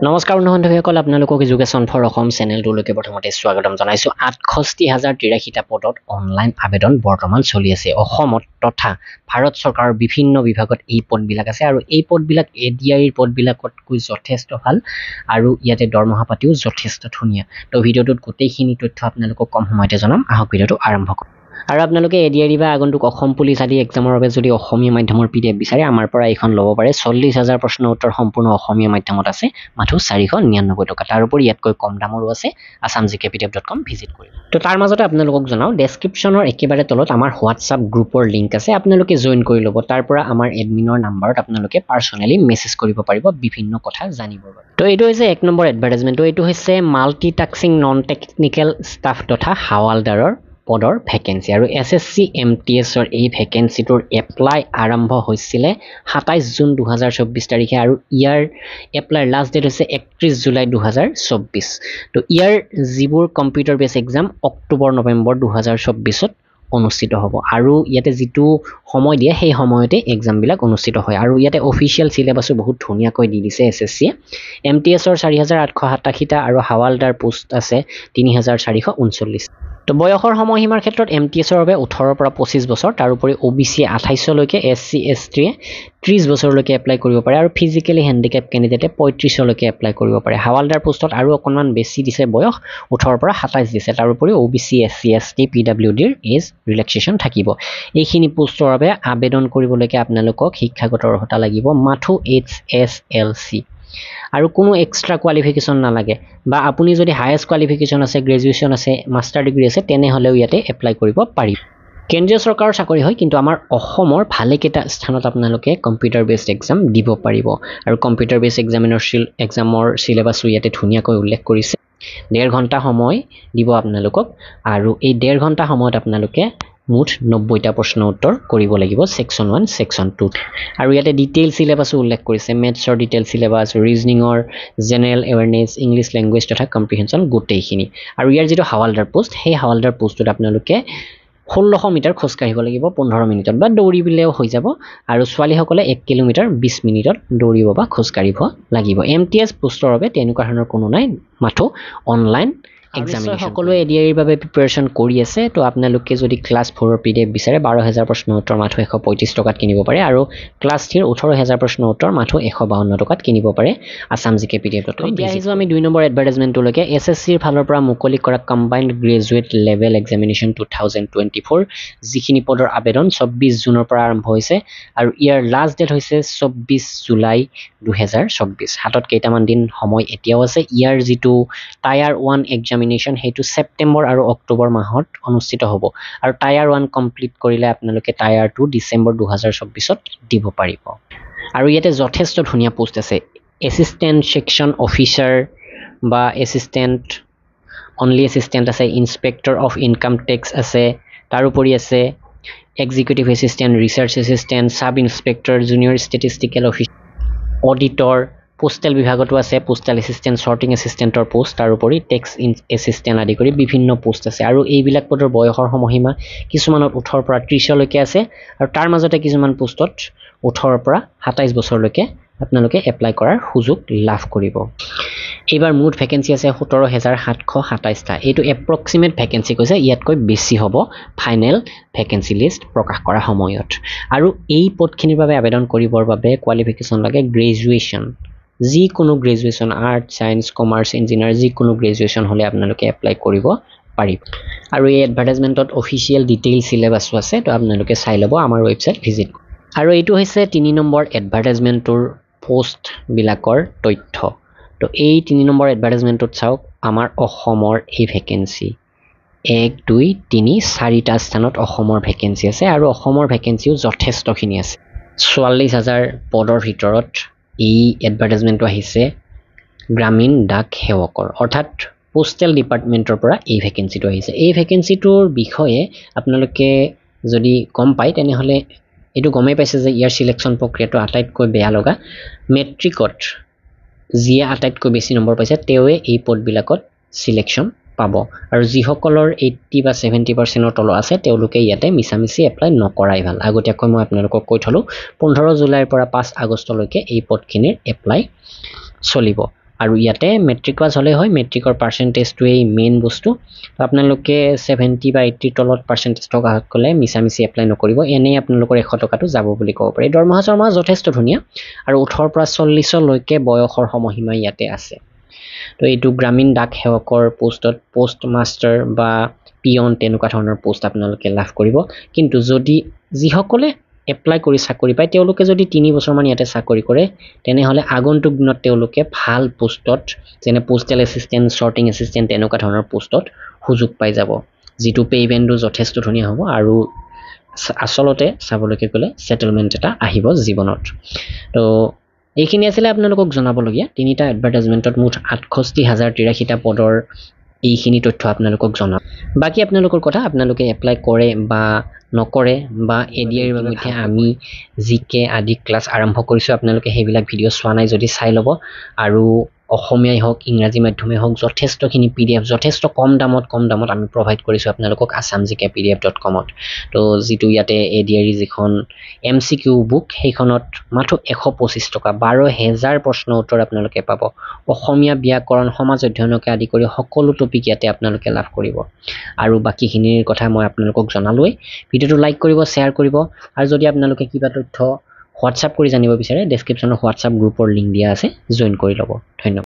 নমস্কাৰ বন্ধুসকল আপোনালোকক এডুকেশ্যন ফৰ অসম চেনেলটোলৈকে প্ৰথমতে স্বাগতম জনাইছোঁ ৬৮,০৮৩টা পদত অনলাইন আবেদন বৰ্তমান চলি আছে অসমত তথা ভাৰত চৰকাৰৰ বিভিন্ন বিভাগত এই পদবিলাক আছে আৰু এই পদবিলাক এডিআইৰ পদবিলাকতকৈ যথেষ্ট ভাল আৰু ইয়াতে দৰমহা পাতিও যথেষ্ট ধুনীয়া তো ভিডিঅ'টোত গোটেইখিনি তথ্য আপোনালোকক কম সময়তে জনাম আহক ভিডিঅ'টো আৰম্ভ কৰোঁ আৰু আপোনালোকে এডিআই বা আগন্তুক অসম পুলিচ আদি এক্সামৰ বাবে যদি অসমীয়া মাধ্যমৰ PDF বিচাৰে আমাৰ পৰা এইখন ল'ব পাৰে ৪০,০০০ প্ৰশ্ন উত্তৰ সম্পূৰ্ণ অসমীয়া মাধ্যমত আছে মাথো 499 টকা তাৰোপৰি ইয়াতকৈ কম দামৰো আছে assamgkpdf.com ভিজিট কৰিব তো তাৰ মাজতে আপোনালোকক জনাও ডেছক্ৰিপশ্যনৰ একেবাৰে তলত আমাৰ হোৱাটছআপ গ্ৰুপৰ লিংক আছে আপোনালোকে জয়েন কৰি ল'ব তাৰ পৰা আমাৰ এডমিনৰ নাম্বাৰত আপোনালোকে পাৰ্চনেলি মেছেজ কৰিব পাৰিব বিভিন্ন কথা জানিবৰ বাবে তো এইটো হৈছে ১ নম্বৰ এডভাৰটাইজমেণ্ট এইটো হৈছে মাল্টিটাস্কিং নন টেকনিক্যাল ষ্টাফ তথা হাৱালদাৰৰ পদৰ ভেকেন্সি আৰু SSC MTSৰ এই ভেকেন্সিটোৰ এপ্লাই আৰম্ভ হৈছিলে ২৭ জুন ২০২৪ তাৰিখে আৰু ইয়াৰ এপ্লাই লাষ্ট ডেট হৈছে ৩১ জুলাই ২০২৪ তো ইয়াৰ যিবোৰ কম্পিউটাৰ বেছ এক্সাম অক্টোবৰ নৱেম্বৰ ২০২৪ত অনুষ্ঠিত হ'ব আৰু ইয়াতে যিটো সময় দিয়ে সেই সময়তে এক্সামবিলাক অনুষ্ঠিত হয় আৰু ইয়াতে অফিচিয়েল চিলেবাছো বহুত ধুনীয়াকৈ দি দিছে SSCয়ে MTSৰ ৪,৮৮৭টা আৰু হাৱালদাৰ পোষ্ট আছে ৩,৪৩৯ তো বয়সৰ সময়সীমাৰ ক্ষেত্ৰত MTSৰ বাবে ১৮ পৰা ২৫ বছৰ তাৰোপৰি OBC ২৮লৈকে SC STয়ে ৩০ বছৰলৈকে এপ্লাই কৰিব পাৰে আৰু ফিজিকেলি হেণ্ডিকেপ কেণ্ডিডেটে ৩৫লৈকে এপ্লাই কৰিব পাৰে হাৱালদাৰ পোষ্টত আৰু অকণমান বেছি দিছে বয়স ১৮ পৰা ২৭ দিছে তাৰোপৰি OBC SC ST PWDৰ এজ ৰিলেক্সেশ্যন থাকিব এইখিনি পোষ্টৰ বাবে আবেদন কৰিবলৈকে আপোনালোকক শিক্ষাগত অৰ্হতা লাগিব মাথো HSLC আৰু কোনো এক্সট্ৰা কোৱালিফিকেশ্যন নালাগে বা আপুনি যদি হায়েষ্ট কোৱালিফিকেশ্যন আছে গ্ৰেজুৱেশ্যন আছে মাষ্টাৰ ডিগ্ৰী আছে তেনেহ'লেও ইয়াতে এপ্লাই কৰিব পাৰিব কেন্দ্ৰীয় চৰকাৰৰ চাকৰি হয় কিন্তু আমাৰ অসমৰ ভালেকেইটা স্থানত আপোনালোকে কম্পিউটাৰ বেছড এক্সাম দিব পাৰিব আৰু কম্পিউটাৰ বেছড এক্সামৰ চিলেবাছো ইয়াতে ধুনীয়াকৈ উল্লেখ কৰিছে ১.৫ ঘণ্টা সময় দিব আপোনালোকক আৰু এই ১.৫ ঘণ্টা সময়ত আপোনালোকে মুঠ ৯০টা প্ৰশ্ন উত্তৰ কৰিব লাগিব সেকশ্যন 1 সেকশ্যন 2 আৰু ইয়াতে ডিটেইল চিলেবাছো উল্লেখ কৰিছে মেথছৰ ডিটেইল চিলেবাছ ৰিজনিঙৰ জেনেৰেল এৱাৰনেছ ইংলিছ লেংগুৱেজ তথা কম্প্ৰিহেনশ্যন গোটেইখিনি আৰু ইয়াৰ যিটো হাৱালদাৰ পোষ্ট সেই হাৱালদাৰ পোষ্টটোত আপোনালোকে ১৬০০ মিটাৰ খোজ কাঢ়িব লাগিব ১৫ মিনিটত বা দৌৰিবিলেও হৈ যাব আৰু ছোৱালীসকলে ১ কিলোমিটাৰ ২০ মিনিটত দৌৰিব বা খোজ কাঢ়িব লাগিব MTS পোষ্টৰ বাবে তেনেকুৱা ধৰণৰ কোনো নাই মাথো অনলাইন এক্সামিনেশ্যন সকলোৱে এডিআইৰ বাবে প্ৰিপাৰেশ্যন কৰি আছে তো আপোনালোকে যদি ক্লাছ 4ৰ PDF বিচাৰে ১২,০০০ প্ৰশ্ন উত্তৰ মাথো ১৩৫ টকাত কিনিব পাৰে আৰু ক্লাছ 3ৰ ১৮,০০০ প্ৰশ্ন উত্তৰ মাথো ১৫২ টকাত কিনিব পাৰে assamgkpdf.com এতিয়া আহিছোঁ আমি ২ নম্বৰ এডভাৰটাইজমেণ্টলৈকে SSCৰ ফালৰ পৰা মুকলি কৰা কম্বাইণ্ড গ্ৰেজুৱেট লেভেল এক্সামিনেশ্যন 2024 যিখিনি পদৰ আবেদন ২৪ জুনৰ পৰা আৰম্ভ হৈছে আৰু ইয়াৰ লাষ্ট ডেট হৈছে ২৪ জুলাই ২০২৪ হাতত কেইটামান দিন সময় এতিয়াও আছে ইয়াৰ যিটো টায়াৰ 1 এক্সামিনেশ্যন সেইটো ছেপ্টেম্বৰ আৰু অক্টোবৰ মাহত অনুষ্ঠিত হ'ব আৰু টায়াৰ 1 কমপ্লিট কৰিলে আপোনালোকে টায়াৰ 2 ডিচেম্বৰ ২০২৪ত দিব পাৰিব আৰু ইয়াতে যথেষ্ট ধুনীয়া পোষ্ট আছে এছিষ্টেণ্ট ছেকশ্যন অফিচাৰ বা এছিষ্টেণ্ট অনলি এছিষ্টেণ্ট আছে ইনস্পেক্টৰ অফ ইনকাম টেক্স আছে তাৰোপৰি আছে executive assistant research assistant sub inspector junior statistical officer auditor postal বিভাগতো আছে পোষ্টেল এছিষ্টেণ্ট শ্বৰ্টিং এছিষ্টেণ্টৰ পোষ্ট তাৰোপৰি টেক্স এছিষ্টেণ্ট আদি কৰি বিভিন্ন পোষ্ট আছে আৰু এইবিলাক পদৰ বয়সৰ সময়সীমা কিছুমানত ১৮ পৰা ৩০লৈকে আছে আৰু তাৰ মাজতে কিছুমান পোষ্টত ১৮ পৰা ২৭ বছৰলৈকে আপোনালোকে এপ্লাই কৰাৰ সুযোগ লাভ কৰিব এইবাৰ মুঠ ভেকেন্সি আছে ১৭,৭২৭টা এইটো এপ্ৰক্সিমেট ভেকেন্সি কৈছে ইয়াতকৈ বেছি হ'ব ফাইনেল ভেকেন্সি লিষ্ট প্ৰকাশ কৰা সময়ত আৰু এই পদখিনিৰ বাবে আবেদন কৰিবৰ বাবে কোৱালিফিকেশ্যন লাগে গ্ৰেজুৱেশ্যন যিকোনো graduation art science commerce engineer যিকোনো গ্ৰেজুৱেশ্যন হ'লে আপোনালোকে এপ্লাই কৰিব পাৰিব আৰু এই এডভাৰটাইজমেণ্টত অফিচিয়েল ডিটেইল চিলেবাছো আছে তো আপোনালোকে চাই ল'ব আমাৰ ৱেবছাইট ভিজিট আৰু এইটো হৈছে ৩ নম্বৰ এডভাৰটাইজমেণ্টৰ পোষ্টবিলাকৰ তথ্য তো এই ৩ নম্বৰ এডভাৰটাইজমেণ্টত চাওক আমাৰ অসমৰ এই ভেকেন্সি ১ ২ ৩ ৪টা স্থানত অসমৰ ভেকেন্সি আছে আৰু অসমৰ ভেকেন্সিও যথেষ্টখিনি আছে ৪০,০০০ পদৰ ভিতৰত এই এডভাৰটাইজমেণ্টটো আহিছে গ্ৰামীণ ডাক সেৱকৰ অৰ্থাৎ পোষ্টেল ডিপাৰ্টমেণ্টৰ পৰা এই ভেকেন্সিটো আহিছে এই ভেকেন্সিটোৰ বিষয়ে আপোনালোকে যদি গম পায় তেনেহ'লে এইটো গমেই পাইছে যে ইয়াৰ চিলেকশ্যন প্ৰক্ৰিয়াটো আটাইতকৈ বেয়া লগা মেট্ৰিকত যিয়ে আটাইতকৈ বেছি নম্বৰ পাইছে তেওঁৱে এই পদবিলাকত চিলেকশ্যন পাব আৰু যিসকলৰ 80 বা 70% তলত আছে তেওঁলোকে ইয়াতে মিছামিছি এপ্লাই নকৰাই ভাল আগতীয়াকৈ মই আপোনালোকক কৈ থলো 15 জুলাইৰ পৰা 5 আগষ্টলৈকে এই পদখিনিৰ এপ্লাই চলিব আৰু ইয়াতে মেট্ৰিক পাছ হ'লে হয় মেট্ৰিকৰ পাৰ্চেণ্টেজটোৱেই মেইন বস্তু তো আপোনালোকে 70 বা 80 তলত পাৰ্চেণ্টেজ থকা হ'লে মিছামিছি এপ্লাই নকৰিব এনেই আপোনালোকৰ 100 টকাটো যাব বুলি ক'ব পাৰি দৰমহা চৰমহা যথেষ্ট ধুনীয়া আৰু 18 পৰা 40 লৈকে বয়সৰ সময়সীমা ইয়াতে আছে তো এইটো গ্ৰামীণ ডাক সেৱকৰ পোষ্টত পোষ্ট মাষ্টাৰ বা পিয়ন তেনেকুৱা ধৰণৰ পোষ্ট আপোনালোকে লাভ কৰিব কিন্তু যদি যিসকলে এপ্লাই কৰি চাকৰি পায় তেওঁলোকে যদি 3 বছৰমান ইয়াতে চাকৰি কৰে তেনেহ'লে আগন্তুক দিনত তেওঁলোকে ভাল পোষ্টত যেনে পোষ্টেল এছিষ্টেণ্ট শ্বৰ্টিং এছিষ্টেণ্ট তেনেকুৱা ধৰণৰ পোষ্টত সুযোগ পাই যাব যিটো পে'মেণ্টটো যথেষ্ট ধুনীয়া হ'ব আৰু আচলতে চাবলৈকে গ'লে সেটেলমেন্ট এটা আহিব জীৱনত তো এইখিনি আছিলে আপোনালোকক জনাবলগীয়া তিনিটা এডভাৰটাইজমেণ্টত মুঠ 68,083টা পদৰ এইখিনি তথ্য আপোনালোকক জনাম বাকী আপোনালোকৰ কথা আপোনালোকে এপ্লাই কৰে বা নকৰে বা এডিআৰ মধ্যে আমি জিকে আদি ক্লাছ আৰম্ভ কৰিছোঁ আপোনালোকে সেইবিলাক ভিডিঅ' চোৱা নাই যদি চাই ল'ব আৰু অসমীয়াই হওক ইংৰাজী মাধ্যমেই হওক যথেষ্টখিনি PDF যথেষ্ট কম দামত আমি প্ৰভাইড কৰিছোঁ আপোনালোকক assamgkpdf.com-ত তো যিটো ইয়াতে এডিআৰ যিখন MCQ বুক সেইখনত মাত্ৰ 125 টকা 12,000 প্ৰশ্ন উত্তৰ আপোনালোকে পাব অসমীয়া ব্যাকৰণ সমাজ অধ্যয়নকে আদি কৰি সকলো টপিক ইয়াতে আপোনালোকে লাভ কৰিব আৰু বাকীখিনিৰ কথা মই আপোনালোকক জনালোৱেই ভিডিঅ'টো লাইক কৰিব শ্বেয়াৰ কৰিব আৰু যদি আপোনালোকে কিবা তথ্য হোৱাটছআপ কৰি জানিব বিচাৰে ডেছক্ৰিপশ্যনত হোৱাটছআপ গ্ৰুপৰ লিংক দিয়া আছে জইন কৰি ল'ব ধন্যবাদ